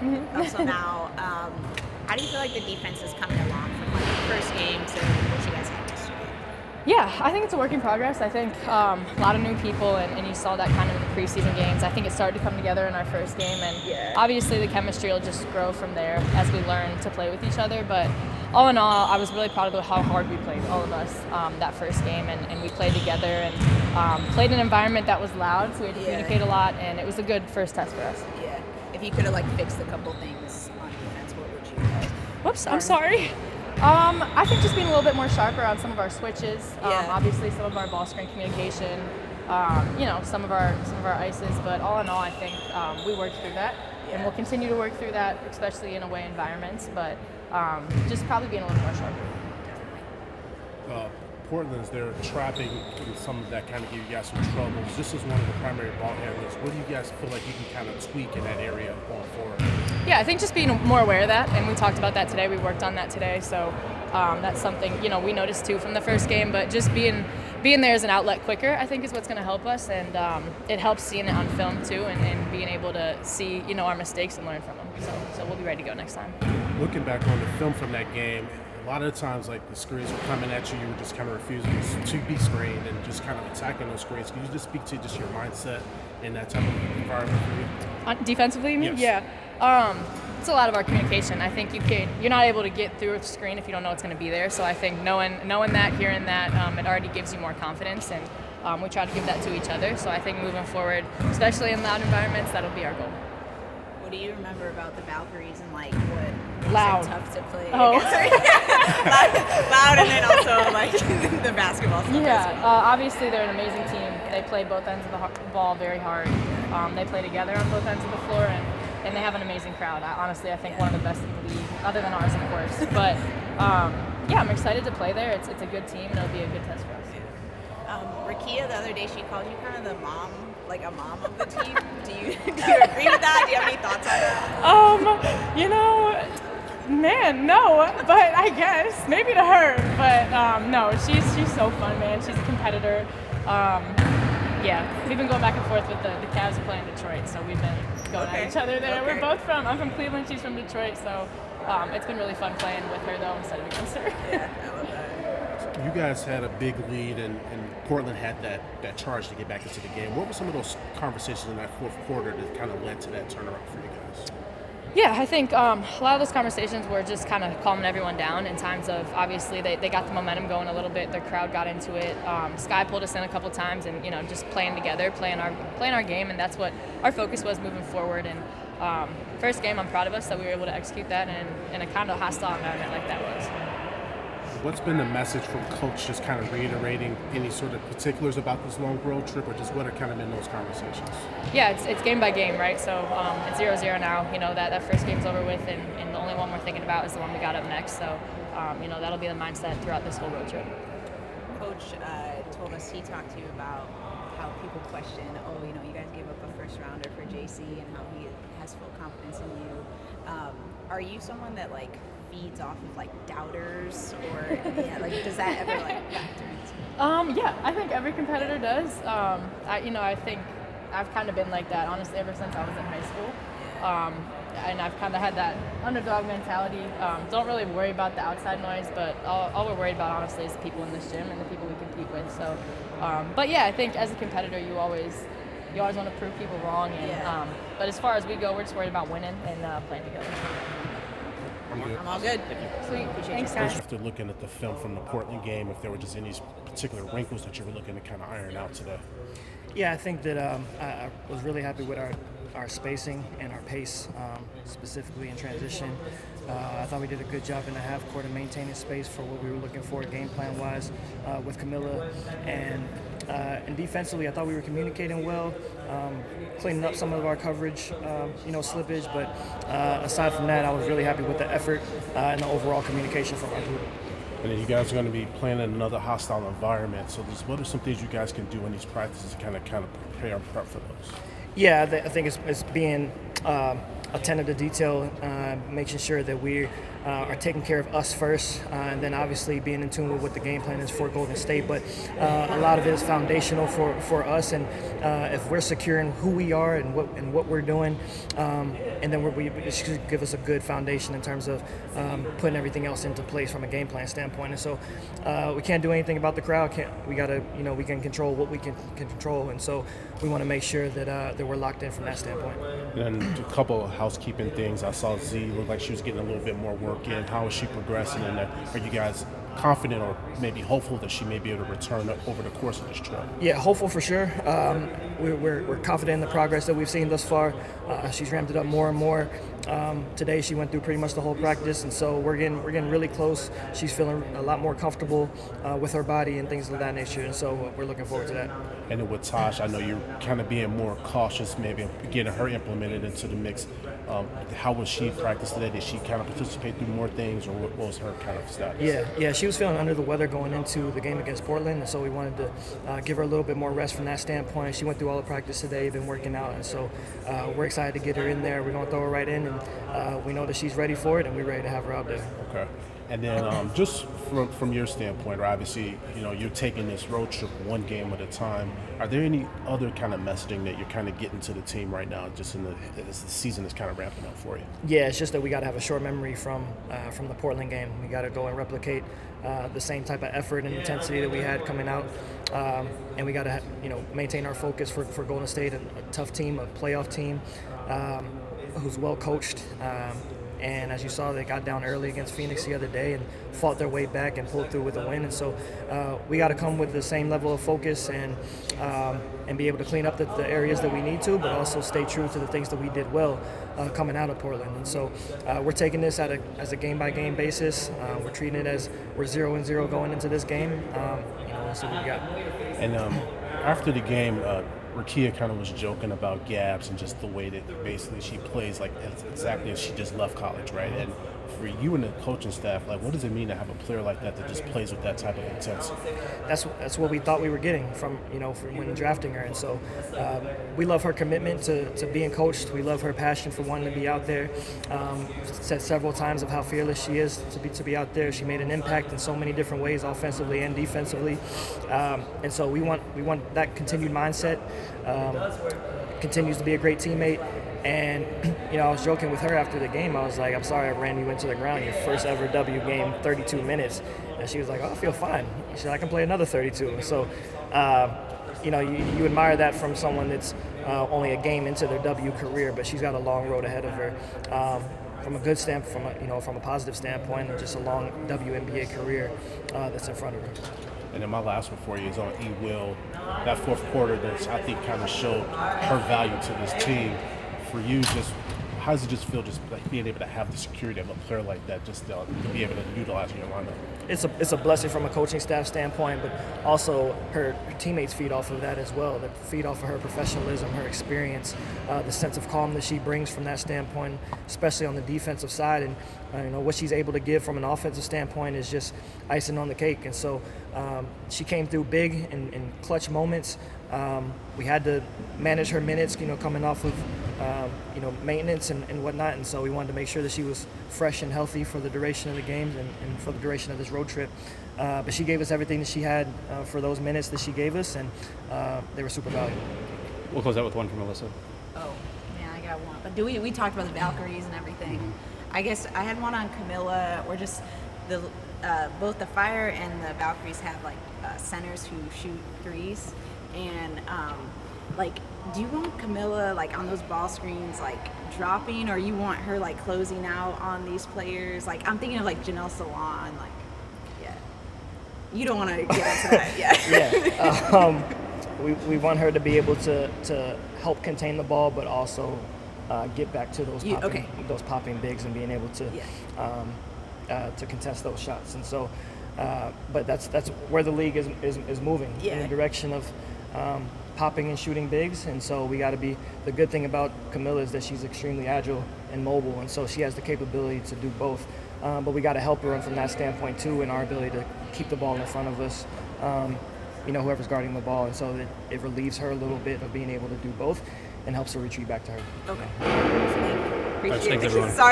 until now. How do you feel like the defense is coming along from like the first game to what you guys had yesterday? Yeah, I think it's a work in progress. I think a lot of new people, and you saw that kind of in the preseason games. I think it started to come together in our first game, and obviously the chemistry will just grow from there as we learn to play with each other. But all in all, I was really proud of how hard we played, all of us, that first game, and we played together and played in an environment that was loud, so we had to communicate a lot, and it was a good first test for us. Yeah. If you could have like fixed a couple things on defense, what would you have? Whoops, I'm sorry. I think just being a little bit more sharper on some of our switches. Obviously, some of our ball screen communication. Some of our ices. But all in all, I think we worked through that, and we'll continue to work through that, especially in away environments. But just probably being a little more sharper. Portland's they're trapping in some of that kind of give you guys some troubles. This is one of the primary ball handlers. What do you guys feel like you can kind of tweak in that area going forward? Yeah, I think just being more aware of that, and we talked about that today. We worked on that today, so that's something we noticed too from the first game. But just being there as an outlet quicker, I think, is what's going to help us, and it helps seeing it on film too, and being able to see our mistakes and learn from them. So we'll be ready to go next time. Looking back on the film from that game, a lot of the times, like the screens were coming at you, you were just kind of refusing to be screened and just kind of attacking those screens. Can you just speak to just your mindset in that type of environment for you? Defensively, you mean? Yes. Yeah. It's a lot of our communication. I think you're not able to get through a screen if you don't know it's going to be there. So I think knowing that, hearing that, it already gives you more confidence, and we try to give that to each other. So I think moving forward, especially in loud environments, that'll be our goal. What do you remember about the Valkyries and like what loud was it tough to play against? Loud, and then also like the basketball stuff. Yeah, obviously they're an amazing team. They play both ends of the ball very hard. They play together on both ends of the floor, and they have an amazing crowd. I think one of the best in the league, other than ours, of course. But I'm excited to play there. It's a good team, and it'll be a good test for us. Rakia, the other day, she called you kind of the mom, like a mom of the team. Do you agree with that? Do you have any thoughts on that? No, but I guess maybe to her. But no, she's so fun, man. She's a competitor. We've been going back and forth with the Cavs playing Detroit, so we've been going at each other there. Okay. We're both I'm from Cleveland, she's from Detroit, so it's been really fun playing with her though instead of against her. Yeah, I love that. You guys had a big lead, and Portland had that charge to get back into the game. What were some of those conversations in that fourth quarter that kind of led to that turnaround for you guys? Yeah, I think a lot of those conversations were just kind of calming everyone down in times of, obviously, they got the momentum going a little bit. The crowd got into it. Sky pulled us in a couple times, and just playing together, playing our game, and that's what our focus was moving forward. And first game, I'm proud of us that we were able to execute that in a kind of hostile environment like that was. What's been the message from Coach, just kind of reiterating any sort of particulars about this long road trip, or just what are kind of in those conversations? Yeah, it's game by game, right? So it's 0-0 now. That first game's over with, and the only one we're thinking about is the one we got up next. So that'll be the mindset throughout this whole road trip. Coach told us he talked to you about how people question, you guys gave up a first rounder for Jacy, and how he has full confidence in you. Are you someone that feeds off of doubters, or does that ever factor into? Yeah, I think every competitor does. I think I've kind of been like that, honestly, ever since I was in high school. And I've kind of had that underdog mentality. Don't really worry about the outside noise, but all we're worried about, honestly, is the people in this gym and the people we compete with. So, but yeah, I think as a competitor, you always want to prove people wrong. And but as far as we go, we're just worried about winning and playing together. I'm all good. Sweet. Thanks, guys. After looking at the film from the Portland game, if there were just any particular wrinkles that you were looking to kind of iron out today? Yeah, I think that I was really happy with our spacing and our pace, specifically in transition. I thought we did a good job in the half court of maintaining space for what we were looking for game plan-wise with Camilla. And defensively, I thought we were communicating well, cleaning up some of our coverage, slippage. But aside from that, I was really happy with the effort and the overall communication from our group. And then you guys are going to be playing in another hostile environment. So what are some things you guys can do in these practices to kind of prepare and prep for those? Yeah, I think it's being attentive to detail, making sure that we are taking care of us first, and then obviously being in tune with what the game plan is for Golden State. But a lot of it is foundational for us, and if we're secure in who we are and what we're doing, and then it should give us a good foundation in terms of putting everything else into place from a game plan standpoint. And so we can't do anything about the crowd. We gotta, we can control what we can control, and so we want to make sure that we're locked in from that standpoint. And a couple of housekeeping things. I saw Z look like she was getting a little bit more work in. How is she progressing? And are you guys confident or maybe hopeful that she may be able to return over the course of this trip? Yeah, hopeful for sure. We're confident in the progress that we've seen thus far. She's ramped it up more and more. Today she went through pretty much the whole practice, and so we're getting really close. She's feeling a lot more comfortable with her body and things of that nature, and so we're looking forward to that. And then with Tosh, I know you're kind of being more cautious, maybe getting her implemented into the mix. How was she practice today? Did she kind of participate through more things, or what was her kind of status? Yeah, she was feeling under the weather going into the game against Portland, and so we wanted to give her a little bit more rest from that standpoint. She went through all the practice today, been working out, and so we're excited to get her in there. We're going to throw her right in, and we know that she's ready for it, and we're ready to have her out there. Okay. And then just from your standpoint, obviously, you're taking this road trip one game at a time. Are there any other kind of messaging that you're kind of getting to the team right now, just as the season is kind of ramping up for you? Yeah, it's just that we got to have a short memory from the Portland game. We got to go and replicate the same type of effort and intensity that we had coming out, and we got to maintain our focus for Golden State, a tough team, a playoff team who's well coached. And as you saw, they got down early against Phoenix the other day and fought their way back and pulled through with a win. And so we got to come with the same level of focus and be able to clean up the areas that we need to, but also stay true to the things that we did well coming out of Portland. And so we're taking this as a game-by-game basis. We're treating it as we're 0-0 going into this game. That's what we got. And after the game, Rakia kind of was joking about Gabs and just the way that basically she plays like exactly as she just left college, right? And for you and the coaching staff, like, what does it mean to have a player like that just plays with that type of intensity? That's what we thought we were getting from when drafting her, and so we love her commitment to being coached. We love her passion for wanting to be out there. Said several times of how fearless she is to be out there. She made an impact in so many different ways, offensively and defensively, and so we want that continued mindset. Continues to be a great teammate. And, I was joking with her after the game. I was like, I'm sorry I ran you into the ground. Your first ever W game, 32 minutes. And she was like, oh, I feel fine. She said, I can play another 32. And so, you admire that from someone that's only a game into their W career, but she's got a long road ahead of her. From a good standpoint, from a positive standpoint, and just a long WNBA career that's in front of her. And then my last one for you is on E-Will. That fourth quarter that I think kind of showed her value to this team. For you, how does it just feel just like being able to have the security of a player like that just to be able to utilize in your lineup? It's a blessing from a coaching staff standpoint, but also her teammates feed off of that as well. They feed off of her professionalism, her experience, the sense of calm that she brings from that standpoint, especially on the defensive side. And what she's able to give from an offensive standpoint is just icing on the cake. And so she came through big in clutch moments. We had to manage her minutes, coming off of maintenance and whatnot, and so we wanted to make sure that she was fresh and healthy for the duration of the games and for the duration of this road trip. But she gave us everything that she had for those minutes that she gave us, and they were super valuable. We'll close out with one from Alyssa. Oh, man, I got one. But we talked about the Valkyries and everything. Mm-hmm. I guess I had one on Camilla, or just both the Fire and the Valkyries have centers who shoot threes, and do you want Camilla on those ball screens dropping, or you want her closing out on these players? I'm thinking of Janelle Salon. Yeah, you don't want to get into that. Yeah. We want her to be able to help contain the ball, but also get back to those popping bigs and being able to contest those shots. And so, but that's where the league is moving in the direction of popping and shooting bigs. And so we got to be. The good thing about Camilla is that she's extremely agile and mobile, and so she has the capability to do both. But we got to help her from that standpoint too, in our ability to keep the ball in front of us. Whoever's guarding the ball, and so it relieves her a little bit of being able to do both and helps her retreat back to her. Okay. Appreciate Thanks, it. everyone. Sorry.